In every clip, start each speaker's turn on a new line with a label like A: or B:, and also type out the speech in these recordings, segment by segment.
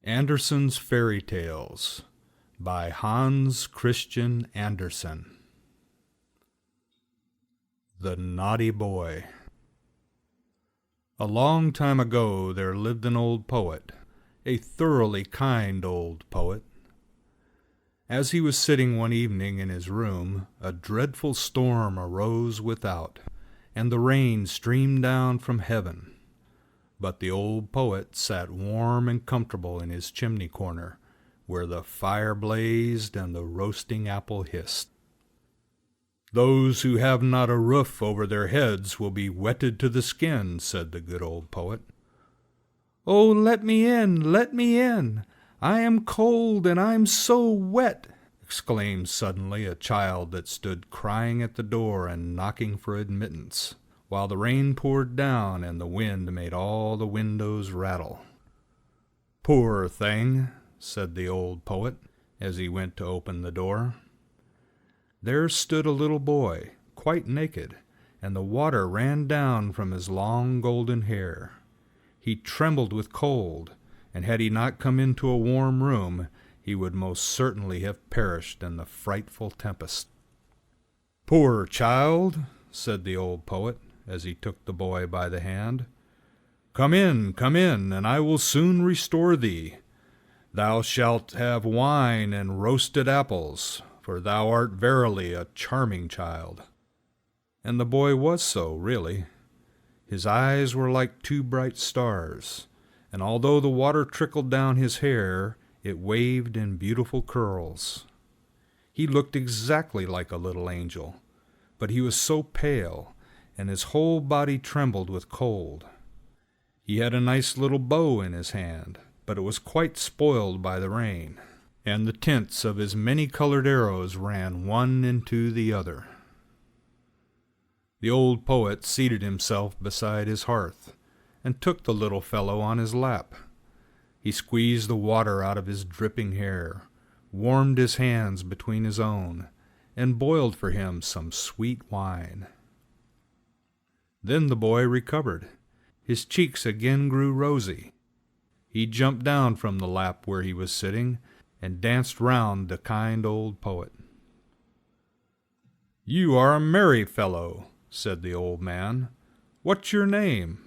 A: Andersen's Fairytales by Hans Christian Andersen. The Naughty Boy. A long time ago there lived an old poet, a thoroughly kind old poet. As he was sitting one evening in his room, a dreadful storm arose without, and the rain streamed down from heaven. But the old poet sat warm and comfortable in his chimney corner, where the fire blazed and the roasting apple hissed. "Those who have not a roof over their heads will be wetted to the skin," said the good old poet. "Oh, let me in, let me in! I am cold and I'm so wet!" exclaimed suddenly a child that stood crying at the door and knocking for admittance, while the rain poured down and the wind made all the windows rattle. "Poor thing," said the old poet, as he went to open the door. There stood a little boy, quite naked, and the water ran down from his long golden hair. He trembled with cold, and had he not come into a warm room, he would most certainly have perished in the frightful tempest. "Poor child," said the old poet, as he took the boy by the hand. Come in, and I will soon restore thee. Thou shalt have wine and roasted apples, for thou art verily a charming child." And the boy was so, really. His eyes were like two bright stars, and although the water trickled down his hair, it waved in beautiful curls. He looked exactly like a little angel, but he was so pale, and his whole body trembled with cold. He had a nice little bow in his hand, but it was quite spoiled by the rain, and the tints of his many-colored arrows ran one into the other. The old poet seated himself beside his hearth, and took the little fellow on his lap. He squeezed the water out of his dripping hair, warmed his hands between his own, and boiled for him some sweet wine. Then the boy recovered. His cheeks again grew rosy. He jumped down from the lap where he was sitting, and danced round the kind old poet. "You are a merry fellow," said the old man. "What's your name?"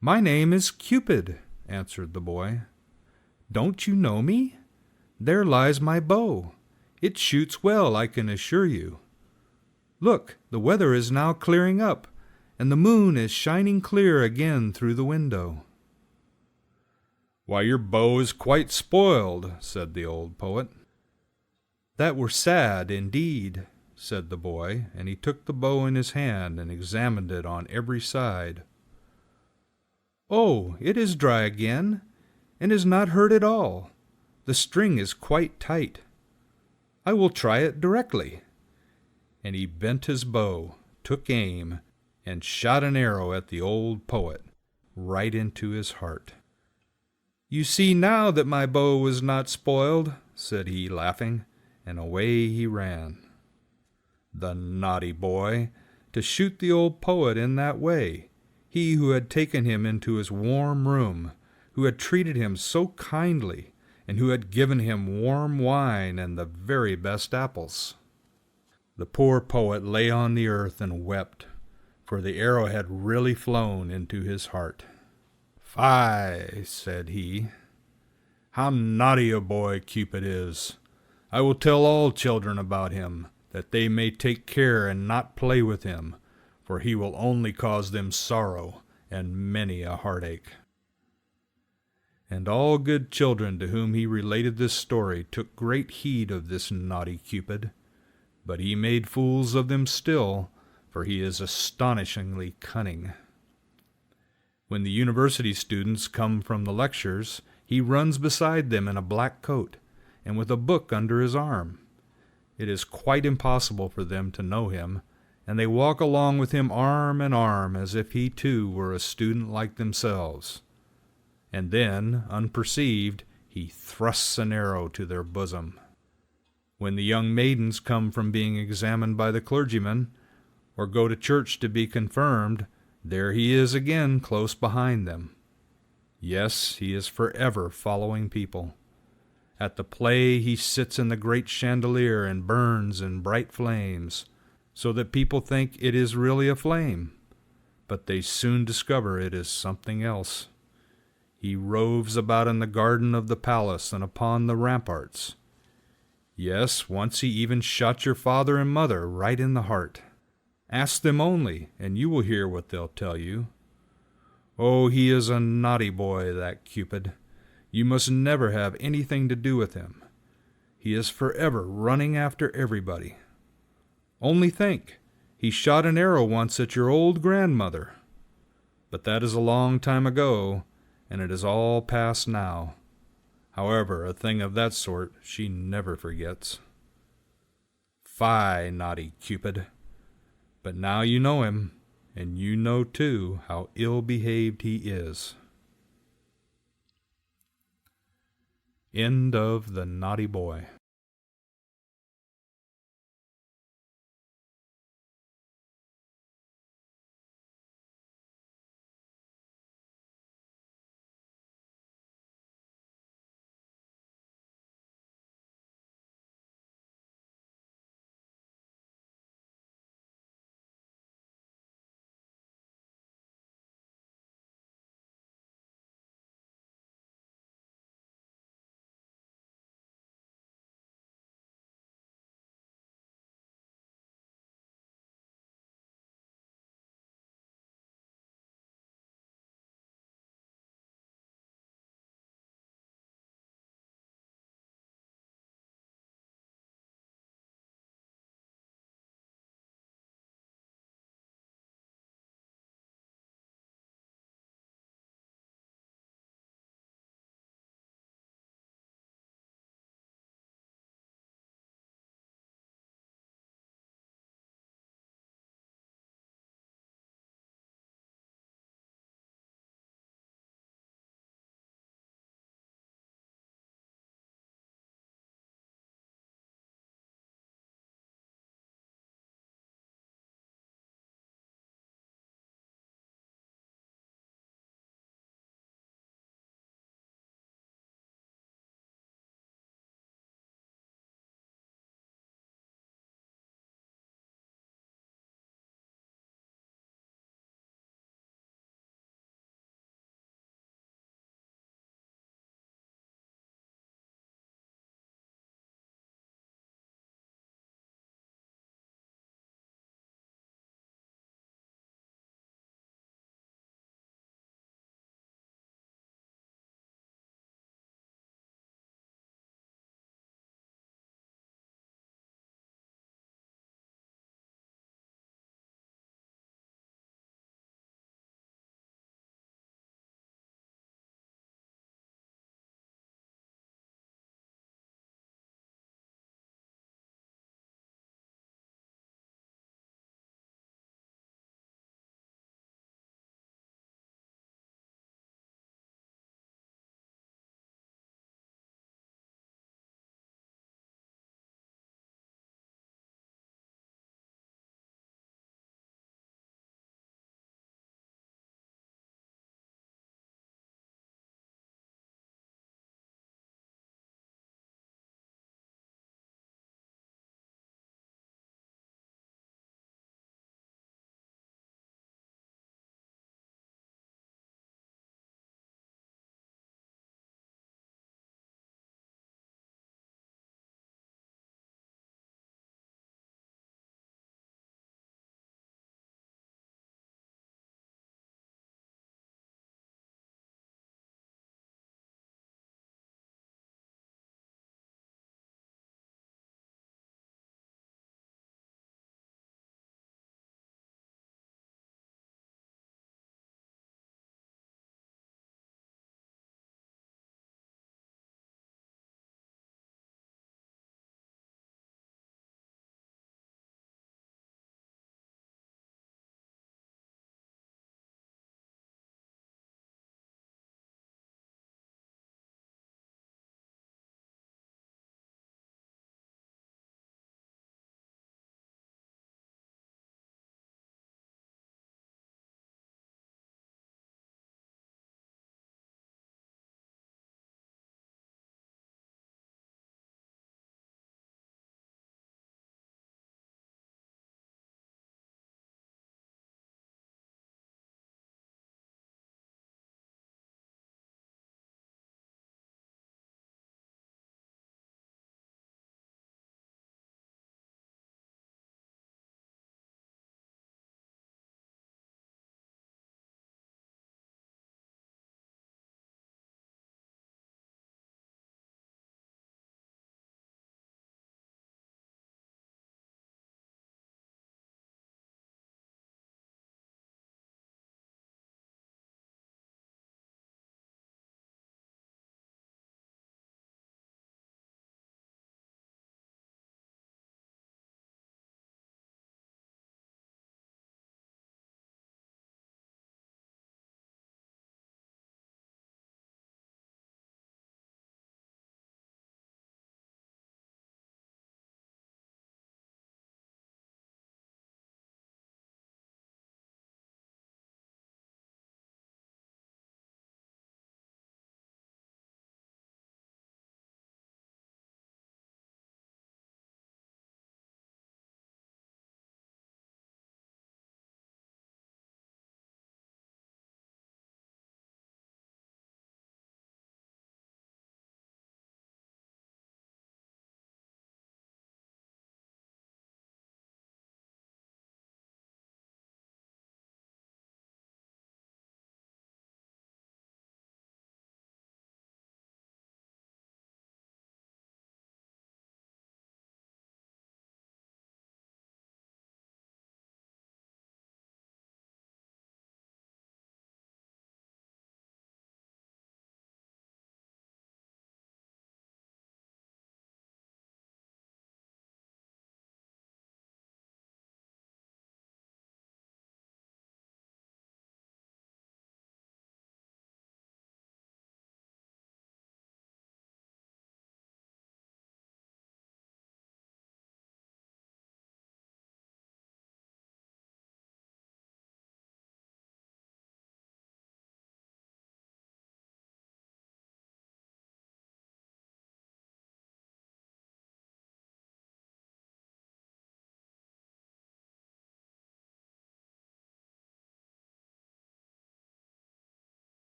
A: "My name is Cupid," answered the boy. "Don't you know me? There lies my bow. It shoots well, I can assure you. Look, the weather is now clearing up, and the moon is shining clear again through the window." "Why, your bow is quite spoiled," said the old poet. "That were sad, indeed," said the boy, and he took the bow in his hand and examined it on every side. "Oh, it is dry again, and is not hurt at all. The string is quite tight. I will try it directly." And he bent his bow, took aim, and shot an arrow at the old poet, right into his heart. "You see now that my bow was not spoiled," said he, laughing, and away he ran. The naughty boy, to shoot the old poet in that way, he who had taken him into his warm room, who had treated him so kindly, and who had given him warm wine and the very best apples. The poor poet lay on the earth and wept, for the arrow had really flown into his heart. "Fie," said he, "how naughty a boy Cupid is! I will tell all children about him, that they may take care and not play with him, for he will only cause them sorrow and many a heartache." And all good children to whom he related this story took great heed of this naughty Cupid, but he made fools of them still, for he is astonishingly cunning. When the university students come from the lectures, he runs beside them in a black coat, and with a book under his arm. It is quite impossible for them to know him, and they walk along with him arm in arm as if he too were a student like themselves. And then, unperceived, he thrusts an arrow to their bosom. When the young maidens come from being examined by the clergyman, or go to church to be confirmed, there he is again close behind them. Yes, he is forever following people. At the play he sits in the great chandelier and burns in bright flames, so that people think it is really a flame, but they soon discover it is something else. He roves about in the garden of the palace and upon the ramparts. Yes, once he even shot your father and mother right in the heart. Ask them only, and you will hear what they'll tell you. Oh, he is a naughty boy, that Cupid. You must never have anything to do with him. He is forever running after everybody. Only think, he shot an arrow once at your old grandmother. But that is a long time ago, and it is all past now. However, a thing of that sort she never forgets. Fie, naughty Cupid! But now you know him, and you know too how ill-behaved he is. End of The Naughty Boy.